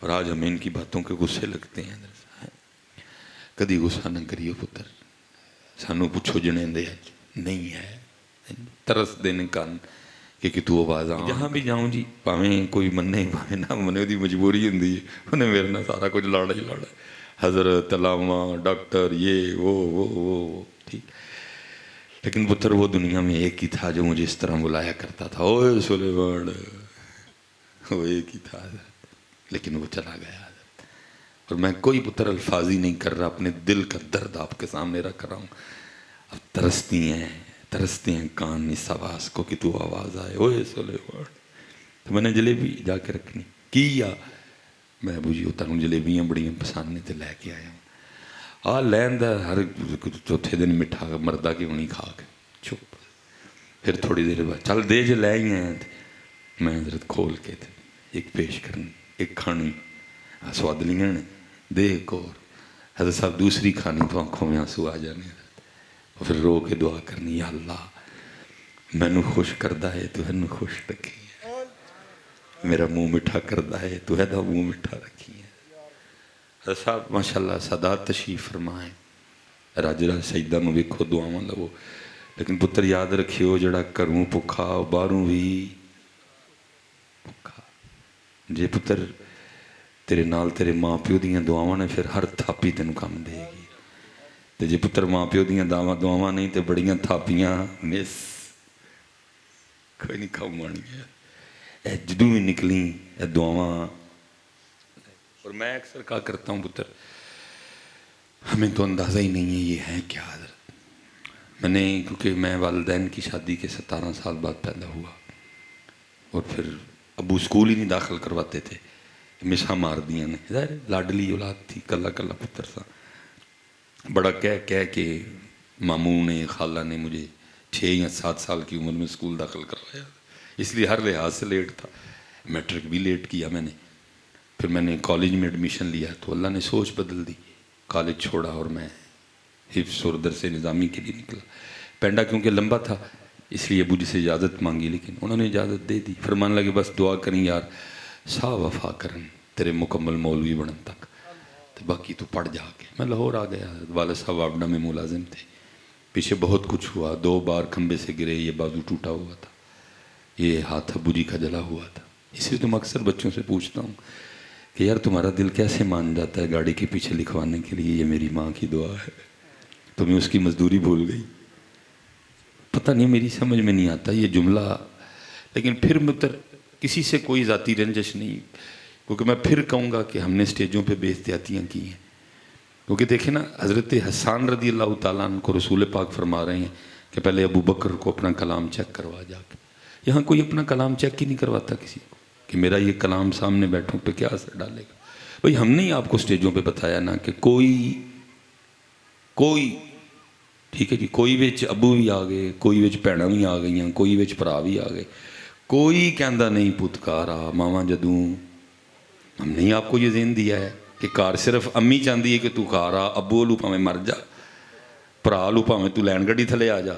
اور آج ہمیں ان کی باتوں کے غصے لگتے ہیں. کدی غصہ نہ کریو پتر, سانو پوچھو جنے دے نہیں ہے ترس دینے کان کہ تو آواز آ جہاں بھی جاؤں جی, پاویں کوئی مننے پاویں نہ مننے, دی مجبوری ہوندی ہے, انہیں میرے نہ سارا کچھ لاڑا ہی لاڑا, حضرت علامہ ڈاکٹر یہ وہ ٹھیک. لیکن پتر وہ دنیا میں ایک ہی تھا جو مجھے اس طرح بلایا کرتا تھا, اوے سلیمان, وہ ایک ہی تھا, لیکن وہ چلا گیا. اور میں کوئی پتر الفاظ ہی نہیں کر رہا, اپنے دل کا درد آپ کے سامنے رکھ رہا ہوں. اب ترستی ہیں کان اس آواز کو کہ تو آواز آئے, اوے سلیمان. تو میں نے جلیبی جا کے رکھنی کیا, میں بجھی ہوتا ہوں جلیبیاں بڑیاں پسند نے تے لے کے آیا ہوں. لین دا ہر چوتھے دن مٹھا مردہ کی ہونی کھا کے چپ. پھر تھوڑی دیر بعد چل دے جو لے ہی آئے تھے, میں حضرت کھول کے تھے ایک پیش کرنی, ایک کھانی سواد لیاں نے دے ایک اور. حضرت صاحب دوسری کھانی تو آنکھوں میں آنسو آ جانے, اور پھر رو کے دعا کرنی, یا اللہ میں نو خوش کردہ ہے تو ہے نو خوش رکھی ہے, میرا منہ مٹھا کردہ ہے تو ہے دا منہ مٹھا رکھی ہے. حضرت صاحب ماشاءاللہ سادات تشریف فرمائیں, راجرہ سجدہ نو ویکھو دعاواں لو, لیکن پتر یاد رکھیو جڑا گھروں بھکھا باہروں بھی بھکھا. جے پتر تیرے نال تیرے ماں پیو دیاں دعاواں نے پھر ہر تھاپی تینوں کم دے گی. تے جے پتر ماں پیو دیاں دعاواں نہیں تے بڑیاں تھاپیاں مس کوئی نہیں کھاؤ مان گیا. اے جدوں بھی نکلیں اے دعاواں. اور میں اکثر کہا کرتا ہوں پتر ہمیں تو اندازہ ہی نہیں ہے یہ ہے کیا. حضرت میں نے کیونکہ میں والدین کی شادی کے 17 سال بعد پیدا ہوا اور پھر ابو اسکول ہی نہیں داخل کرواتے تھے. مشا مار دیاں نے ظاہر لاڈلی اولاد تھی کلا کلا پتر سا. بڑا کہہ کے ماموں نے خالہ نے مجھے 6 یا 7 سال کی عمر میں اسکول داخل کروایا. اس لیے ہر لحاظ سے لیٹ تھا. میٹرک بھی لیٹ کیا میں نے. پھر میں نے کالج میں ایڈمیشن لیا تو اللہ نے سوچ بدل دی. کالج چھوڑا اور میں حفظ اور درس نظامی کے لیے نکلا. پینڈا کیونکہ لمبا تھا اس لیے ابو جی سے اجازت مانگی لیکن انہوں نے اجازت دے دی. فرمان لگے بس دعا کریں یار سا وفا کرن تیرے مکمل مولوی بنن تک تو باقی تو پڑھ جا کے. میں لاہور آ گیا. والد صاحب واپڈا میں ملازم تھے. پیچھے بہت کچھ ہوا. 2 بار کھمبے سے گرے. یہ بازو ٹوٹا ہوا تھا. یہ ہاتھ ابو جی کا جلا ہوا تھا. اس لیے تم اکثر بچوں سے پوچھتا ہوں کہ یار تمہارا دل کیسے مان جاتا ہے گاڑی کے پیچھے لکھوانے کے لیے یہ میری ماں کی دعا ہے. تمہیں اس کی مزدوری بھول گئی. پتہ نہیں میری سمجھ میں نہیں آتا یہ جملہ. لیکن پھر مطلب کسی سے کوئی ذاتی رنجش نہیں کیونکہ میں پھر کہوں گا کہ ہم نے اسٹیجوں پہ بے احتیاطیاں کی ہیں. کیونکہ دیکھیں نا حضرت حسان رضی اللہ تعالیٰ عنہ کو رسول پاک فرما رہے ہیں کہ پہلے ابو بکر کو اپنا کلام چیک کروا جا کے. یہاں کوئی اپنا کلام چیک ہی نہیں کرواتا کسی کو کہ میرا یہ کلام سامنے بیٹھوں پہ کیا اثر ڈالے گا. بھئی ہم نے ہی آپ کو اسٹیجوں پہ بتایا نا کہ کوئی ٹھیک ہے جی کوئی وچ ابو بھی آ گئے کوئی وچ بھیناں بھی آ گئیاں کوئی وچ بھرا بھی آ گئے. کوئی کہندا نہیں پتکارا ماواں جدوں. ہم نے ہی آپ کو یہ ذہن دیا ہے کہ کار صرف امی چاہتی ہے کہ تو کار آ. ابو لو پاویں مر جا بھرا لو پاویں تو لین گڈی تھلے آ جا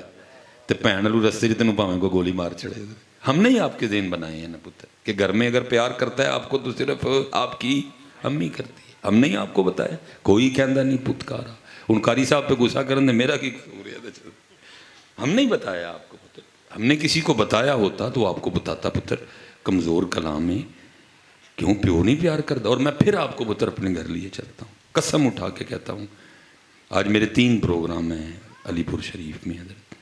تے بھین لو رستے چ تینوں پاویں کو گولی مار چڑھے. ہم نے ہی آپ کے ذہن بنائے ہیں نا پتر کہ گھر میں اگر پیار کرتا ہے آپ کو تو صرف آپ کی امی کرتی ہے. ہم نے ہی آپ کو بتایا. کوئی کہندا نہیں پتکارا. ان قاری صاحب پہ غصہ کرنے میرا کی قصور ہے. ہم نہیں بتایا آپ کو پتر. ہم نے کسی کو بتایا ہوتا تو آپ کو بتاتا پتر کمزور کلام ہے کیوں پیو نہیں پیار کرتا. اور میں پھر آپ کو پتر اپنے گھر لیے چلتا ہوں قسم اٹھا کے کہتا ہوں. آج میرے 3 پروگرام ہیں علی پور شریف میں. حضرت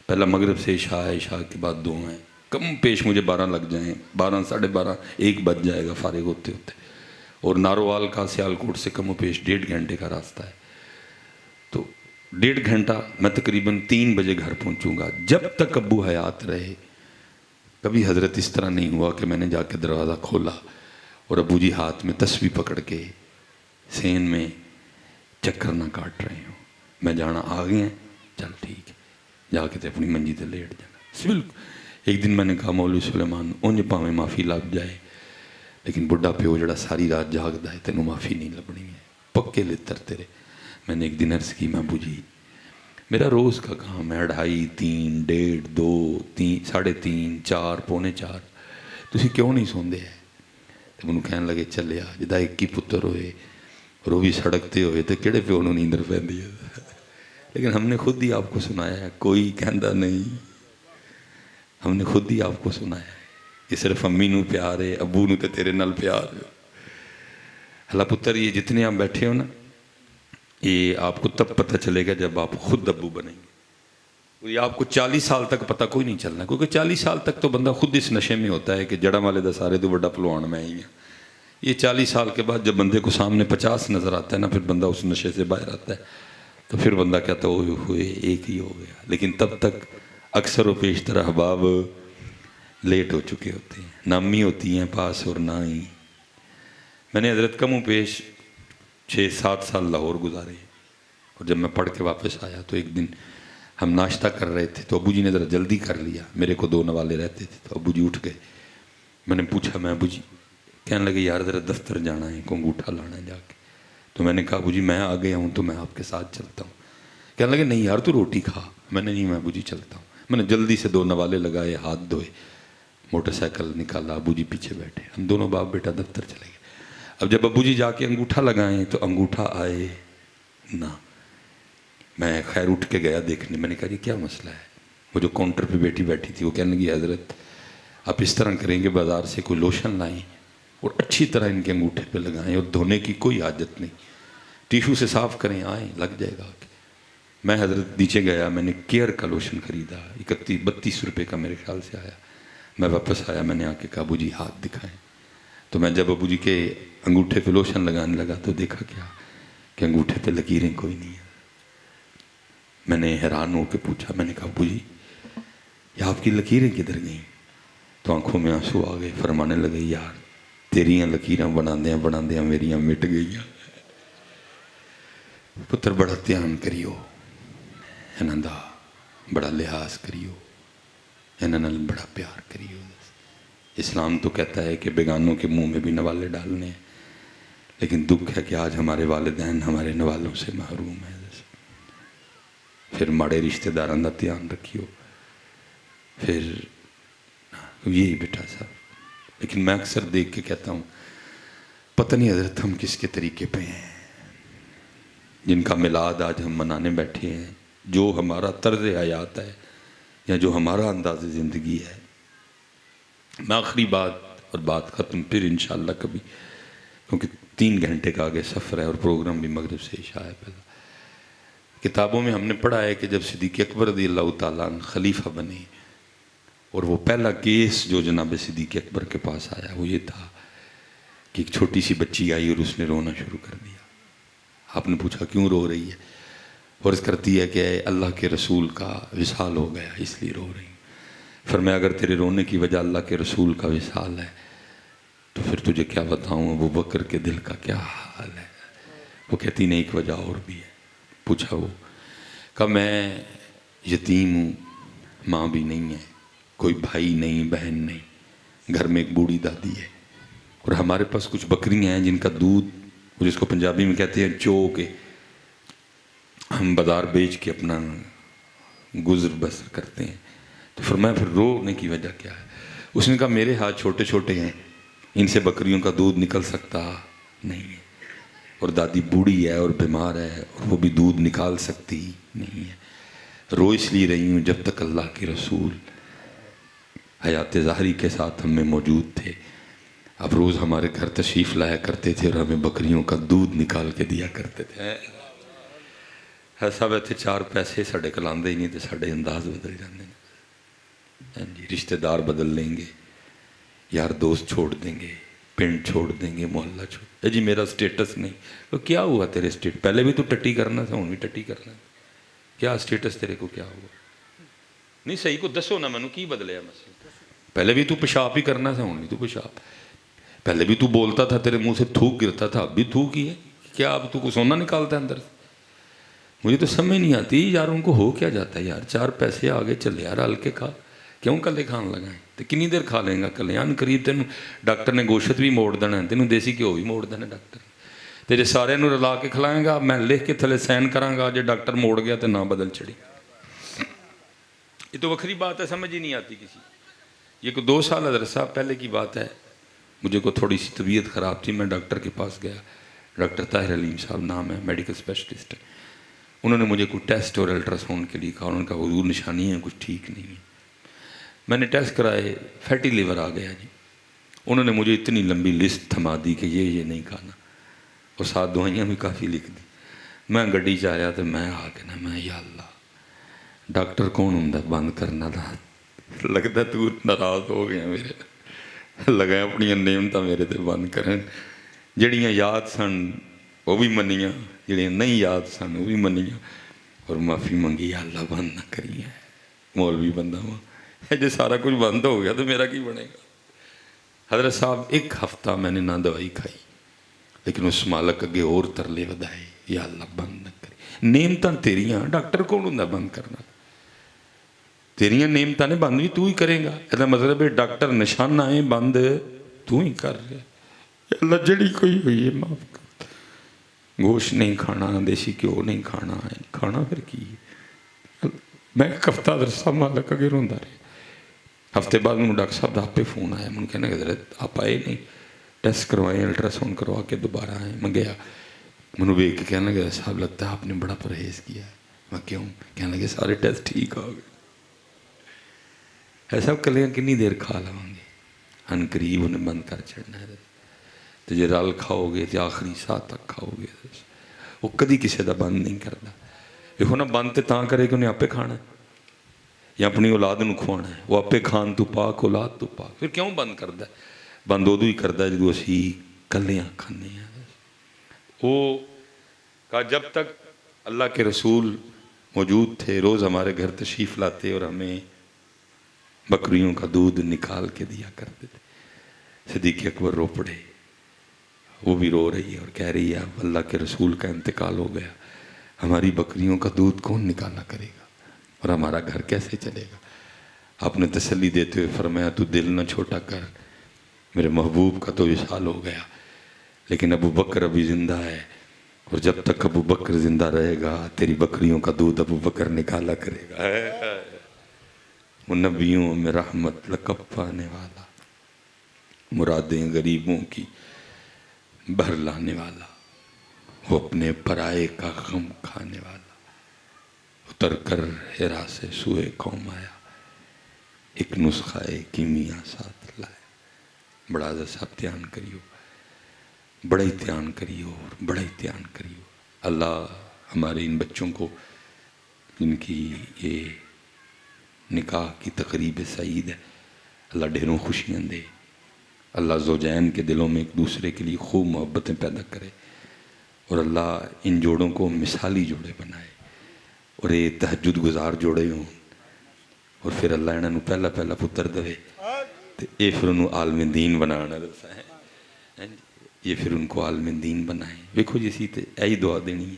پہلا مغرب سے عشاء کے بعد 2 ہیں. کم پیش مجھے 12 لگ جائیں 12 ساڑھے 12 1 بج جائے گا فارغ ہوتے ہوتے. اور ناروال کا سیالکوٹ سے کم و پیش 1.5 گھنٹے کا راستہ ہے. تو 1.5 گھنٹہ میں تقریباً 3 بجے گھر پہنچوں گا. جب تک ابو حیات رہے کبھی حضرت اس طرح نہیں ہوا کہ میں نے جا کے دروازہ کھولا اور ابو جی ہاتھ میں تسبیح پکڑ کے سین میں چکر نہ کاٹ رہے ہوں. میں جانا آ گئے ہیں چل ٹھیک ہے جا کے تے اپنی منجی تے لیٹ جانا. بالکل. ایک دن میں نے کہا مولوی سلیمان اونج پاویں معافی لب جائے لیکن بڑھا پیو جڑا ساری رات جاگدا ہے تینوں معافی نہیں لبنی ہے پکے لتر تیرے. میں نے ایک دن عرض کی میں ابو جی میرا روز کا کام ہے 2.5 3 1.5 2 3 3.5 4 پونے 4 تسی کیوں نہیں سوندے ہے. تو منوں کہن لگے چلیا جدا ایک ہی پتر ہوئے اور وہ بھی سڑکتے ہوئے تو کہڑے پیو نوں نیندر پیندی ہے. لیکن ہم نے خود ہی آپ کو سنایا ہے کوئی کہندا نہیں. ہم نے خود ہی آپ کو سنایا ہے یہ صرف امی نوں پیار ہے ابو نوں تے تیرے نال پیار ہے. اللہ پتر یہ جتنے آپ بیٹھے ہو نا یہ آپ کو تب پتہ چلے گا جب آپ خود ابو بنیں گے. یہ آپ کو 40 سال تک پتہ کوئی نہیں چلنا کیونکہ 40 سال تک تو بندہ خود اس نشے میں ہوتا ہے کہ جڑا والے دا سارے تو بڑا پلوان میں ہی ہیں. یہ 40 سال کے بعد جب بندے کو سامنے 50 نظر آتا ہے نا پھر بندہ اس نشے سے باہر آتا ہے تو پھر بندہ کہتا ہے ہوئے ایک ہی ہو گیا. لیکن تب تک اکثر و بیشتر احباب لیٹ ہو چکے ہوتے ہیں. نہ امی ہوتی ہیں پاس اور نہ ہی. میں نے حضرت کم و پیش 6-7 سال لاہور گزارے اور جب میں پڑھ کے واپس آیا تو ایک دن ہم ناشتہ کر رہے تھے تو ابو جی نے ذرا جلدی کر لیا. میرے کو 2 نوالے رہتے تھے تو ابو جی اٹھ گئے. میں نے پوچھا میں ابو جی کہنے لگے یار ذرا دفتر جانا ہے کو انگوٹھا لانا ہے جا کے. تو میں نے کہا ابو جی میں آ گیا ہوں تو میں آپ کے ساتھ چلتا ہوں. کہنے لگے نہیں یار تو روٹی کھا. میں نے نہیں میں ابو جی چلتا ہوں. میں نے جلدی سے 2 نوالے لگائے ہاتھ دھوئے موٹر سائیکل نکالا ابو جی پیچھے بیٹھے ہم دونوں باپ بیٹا دفتر چلے گئے. اب جب ابو جی جا کے انگوٹھا لگائیں تو انگوٹھا آئے نہ. میں خیر اٹھ کے گیا دیکھنے. میں نے کہا جی کیا مسئلہ ہے. وہ جو کاؤنٹر پہ بیٹھی تھی وہ کہنے لگی حضرت آپ اس طرح کریں گے بازار سے کوئی لوشن لائیں اور اچھی طرح ان کے انگوٹھے پہ لگائیں اور دھونے کی کوئی حاجت نہیں، ٹیشو سے صاف کریں، آئیں لگ جائے گا۔ میں حضرت نیچے گیا، میں نے کیئر کا لوشن خریدا، 32 روپے کا میرے خیال سے آیا۔ میں واپس آیا، میں نے آ کے کہا ابو جی ہاتھ دکھائیں۔ تو میں جب ابو جی کے انگوٹھے پہ لوشن لگانے لگا تو دیکھا کیا کہ انگوٹھے پہ لکیریں کوئی نہیں ہیں۔ میں نے حیران ہو کے پوچھا، میں نے کہا ابو جی یہ آپ کی لکیریں کدھر گئیں؟ تو آنکھوں میں آنسو آ گئے، فرمانے لگے یار تیریاں لکیراں بناندیاں میریاں مٹ گئیاں۔ پتر بڑا دھیان کریو، انہاں دا بڑا لحاظ کریو، انہاں نال بڑا پیار کریو۔ اسلام تو کہتا ہے کہ بیگانوں کے منہ میں بھی نوالے ڈالنے ہیں، لیکن دکھ ہے کہ آج ہمارے والدین ہمارے نوالوں سے محروم ہیں۔ پھر ماڑے رشتہ داراں دا دھیان رکھیو، پھر یہی بیٹا صاحب۔ لیکن میں اکثر دیکھ کے کہتا ہوں پتہ نہیں حضرت ہم کس کے طریقے پہ ہیں، جن کا میلاد آج ہم منانے بیٹھے ہیں، جو ہمارا طرز حیات ہے یا جو ہمارا انداز زندگی ہے۔ میں آخری بات ختم، پھر انشاءاللہ کبھی، کیونکہ 3 گھنٹے کا آگے سفر ہے اور پروگرام بھی مغرب سے عشاء ہے۔ پہلا کتابوں میں ہم نے پڑھا ہے کہ جب صدیق اکبر رضی اللہ تعالیٰ عنہ خلیفہ بنے اور وہ پہلا کیس جو جناب صدیق اکبر کے پاس آیا وہ یہ تھا کہ ایک چھوٹی سی بچی آئی اور اس نے رونا شروع کر دیا۔ آپ نے پوچھا کیوں رو رہی ہے؟ عرض کرتی ہے کہ اللہ کے رسول کا وصال ہو گیا اس لیے رو رہی ہوں۔ فرمایا اگر تیرے رونے کی وجہ اللہ کے رسول کا وصال ہے تو پھر تجھے کیا بتاؤں ابو بکر کے دل کا کیا حال ہے۔ وہ کہتی نہیں ایک وجہ اور بھی ہے۔ پوچھا وہ، کہا میں یتیم ہوں، ماں بھی نہیں ہے، کوئی بھائی نہیں بہن نہیں، گھر میں ایک بوڑھی دادی ہے اور ہمارے پاس کچھ بکریاں ہیں جن کا دودھ، جس کو پنجابی میں کہتے ہیں چو کے، ہم بازار بیچ کے اپنا گزر بسر کرتے ہیں۔ تو فرمایا پھر رونے کی وجہ کیا ہے؟ اس نے کہا میرے ہاتھ چھوٹے چھوٹے ہیں، ان سے بکریوں کا دودھ نکل سکتا نہیں ہے، اور دادی بوڑھی ہے اور بیمار ہے اور وہ بھی دودھ نکال سکتی نہیں ہے۔ رو اس لیے رہی ہوں جب تک اللہ کے رسول حیات ظاہری کے ساتھ ہم میں موجود تھے، اب روز ہمارے گھر تشریف لایا کرتے تھے اور ہمیں بکریوں کا دودھ نکال کے دیا کرتے تھے۔ صاحب اتنے 4 پیسے ساڑھے کلاندے ہی نہیں تو ساڑھے انداز بدل جاندے ہیں جی، رشتہ دار بدل لیں گے، یار دوست چھوڑ دیں گے، پنڈ چھوڑ دیں گے، محلہ چھوڑ جی میرا سٹیٹس نہیں۔ تو کیا ہوا تیرے سٹیٹس؟ پہلے بھی تو ٹٹی کرنا تھا، ہوں بھی ٹٹی کرنا ہے، کیا سٹیٹس تیرے کو کیا ہوا؟ نہیں صحیح کو دسو نا مینوں کی بدلیا مسئلہ؟ پہلے بھی تو پیشاب ہی کرنا تھا، ہوں بھی تو پیشاب، پہلے بھی تو بولتا تھا تیرے منہ سے تھوک گرتا تھا، اب بھی تھوک ہی ہے، کیا اب تو سونا نکالتا ہے اندر سے؟ مجھے تو سمجھ نہیں آتی یار ان کو ہو کیا جاتا ہے یار، 4 پیسے آگے چلے یار، ہلکے کھا، کیوں کلے کھان لگائیں؟ تو کنی دیر کھا لیں گا کلے؟ ان قریب تینوں ڈاکٹر نے گوشت بھی موڑ دینا ہے، تینوں دیسی گھیو بھی موڑ دینا ڈاکٹر تے جے سارے نوں رلا کے کھلائیں گا، میں لکھ کے تھلے سائن کراں گا، جے ڈاکٹر موڑ گیا تو نہ بدل چڑی۔ یہ تو وکری بات ہے، سمجھ ہی نہیں آتی کسی۔ یہ کو 2 سال حضرت صاحب پہلے کی بات ہے، مجھے کو تھوڑی سی طبیعت خراب تھی، میں ڈاکٹر کے پاس گیا، ڈاکٹر طاہر علیم صاحب نام ہے، میڈیکل اسپیشلسٹ ہے۔ انہوں نے مجھے کوئی ٹیسٹ اور الٹرا ساؤنڈ کے لیے کہا، انہوں نے کہا حضور نشانی ہے کچھ ٹھیک نہیں ہے۔ میں نے ٹیسٹ کرائے، فیٹی لیور آ گیا جی۔ انہوں نے مجھے اتنی لمبی لسٹ تھما دی کہ یہ نہیں کھانا، اور ساتھ دوائیاں بھی کافی لکھ دی۔ میں گڈی چایا تو میں آ کے نا میں یا اللہ ڈاکٹر کون ہوں بند کرنا تھا، لگتا تو ناراض ہو گیا میرے، لگا اپنی نعمتاں میرے تے بند کرن، جڑیاں یاد سن وہ بھی منیاں، جڑیاں نہیں یاد سن وہ بھی منیاں، اور معافی منگی یا اللہ بند نہ کری ہے، مولوی بندہ ہوا، جے سارا کچھ بند ہو گیا تو میرا کی بنے گا؟ حضرت صاحب 1 ہفتہ میں نے نہ دوائی کھائی، لیکن اس مالک اگے اور ترلے ودائے، یا اللہ بند نہ کری، نعمتاں تیریاں، ڈاکٹر کون ہوں بند کرنا؟ تیریاں نعمتاں نے بند بھی تو ہی کرے گا، ایسا مطلب ہے ڈاکٹر نشانہ ہے بند تو ہی کر رہے، یا اللہ جڑی کوئی ہوئی ہے معاف کر۔ گوشت نہیں کھانا، دیسی گھیو نہیں کھانا، کھانا پھر کی؟ میں 1 ہفتہ حضرت صاحب مالک اگے روندا رہا۔ ہفتے بعد مجھے ڈاکٹر صاحب دا آپ پہ فون آیا، مجھے کہنا کہ حضرت آپ آئے نہیں، ٹیسٹ کروائے، الٹرا ساؤنڈ کروا کے دوبارہ آئے۔ میں گیا، مجھے دیکھ کے کہنا کہ صاحب لگتا ہے آپ نے بڑا پرہیز کیا ہے۔ میں کیوں؟ کہنے لگے سارے ٹیسٹ ٹھیک آ گئے۔ ایسا کلیاں کنی دیر کھا لواں گے، ان قریب انہیں بند کر چڑھنا ہے۔ تو جے رل کھاؤ گے تو آخری ساہ تک کھاؤ گے، وہ کدی کسی دا بند نہیں کرتا۔ دیکھو نا بند تو تاں کرے کہ انہیں آپے کھانا ہے یا اپنی اولاد نو کھوانا ہے، وہ آپے کھان تو پاک اولاد تو پاک، پھر کیوں بند کرتا ہے؟ بند ادو ہی کرتا ہے جدو اسی کلیاں کھانے ہیں۔ وہ کہا جب تک اللہ کے رسول موجود تھے روز ہمارے گھر تشریف لاتے اور ہمیں بکریوں کا دودھ نکال کے دیا کرتے تھے۔ صدیق اکبر رو پڑے، وہ بھی رو رہی ہے اور کہہ رہی ہے اب اللہ کے رسول کا انتقال ہو گیا، ہماری بکریوں کا دودھ کون نکالا کرے گا اور ہمارا گھر کیسے چلے گا؟ آپ نے تسلی دیتے ہوئے فرمایا تو دل نہ چھوٹا کر، میرے محبوب کا تو وصال ہو گیا، لیکن ابو بکر ابھی زندہ ہے، اور جب تک ابو بکر زندہ رہے گا تیری بکریوں کا دودھ ابو بکر نکالا کرے گا۔ وہ نبیوں میں رحمت لقب پانے والا، مرادیں غریبوں کی بھر لانے والا، وہ اپنے پرائے کا غم کھانے والا، اتر کر ہرا سے سوئے قوم آیا، ایک نسخہ کیمیا ساتھ لائے۔ بڑا صاحب دھیان کریو، بڑا ہی دھیان کریو اور بڑا ہی دھیان کریو۔ اللہ ہمارے ان بچوں کو جن کی یہ نکاح کی تقریب سعید ہے، اللہ ڈھیروں خوشیاں دے، اللہ زوجین کے دلوں میں ایک دوسرے کے لیے خوب محبتیں پیدا کرے، اور اللہ ان جوڑوں کو مثالی جوڑے بنائے، اور یہ تہجد گزار جوڑے ہوں، اور پھر اللہ انہوں پہلا پہلا پتر دے تو یہ پھر انہوں عالم دین بنانا دسا ہے، یہ پھر ان کو عالم دین بنائیں۔ ویکھو جی سی تے یہی دعا دینی ہے،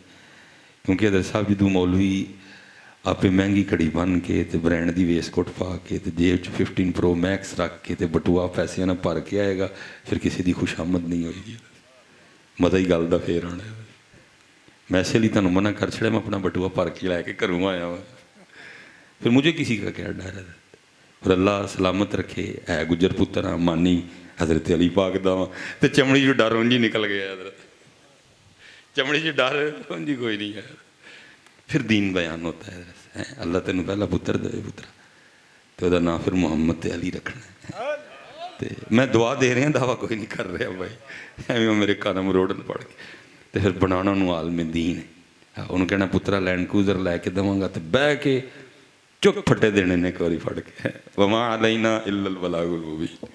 کیونکہ حضرت صاحب جدو مولوی آپ مہنگی کڑی بن کے تے برینڈ دی ویس کوٹ پا کے تے جیب 15 پرو میکس رکھ کے تے بٹوا پیسے نہ بھر کے آئے گا، پھر کسی دی خوش آمد نہیں ہوئے گی، مزہ ہی گل دا پھر آنا ہے۔ میں اسے لیے تمہیں منع کر چھڑے، میں اپنا بٹوا بھر کے لے کے کروں آیا ہوں، پھر مجھے کسی کا کیا ڈر ہے؟ اور اللہ سلامت رکھے، اے گجر پتر مانی حضرت علی پاک دا تے چمڑی جو ڈر ہوں جی نکل گیا، حضرت چمڑی جو ڈر ہوں جی کوئی نہیں ہے، پھر دین بیان ہوتا ہے۔ اللہ تینوں پہلا پتر دے پترا تو وہ نام پھر محمد تے علی رکھنا ہے۔ میں دعا دے رہے ہیں، دعویٰ کوئی نہیں کر رہا بھائی، ایویں میرے کانم روڑن پڑ کے تو پھر بنانا انہوں عالم دین ہے۔ انہوں کہنا پترا لینڈ کروزر لے کے دواں گا تو بہ کے چک پھٹے دینے نے ایک باری پڑھ کے، وما علینا الا البلاغ المبین۔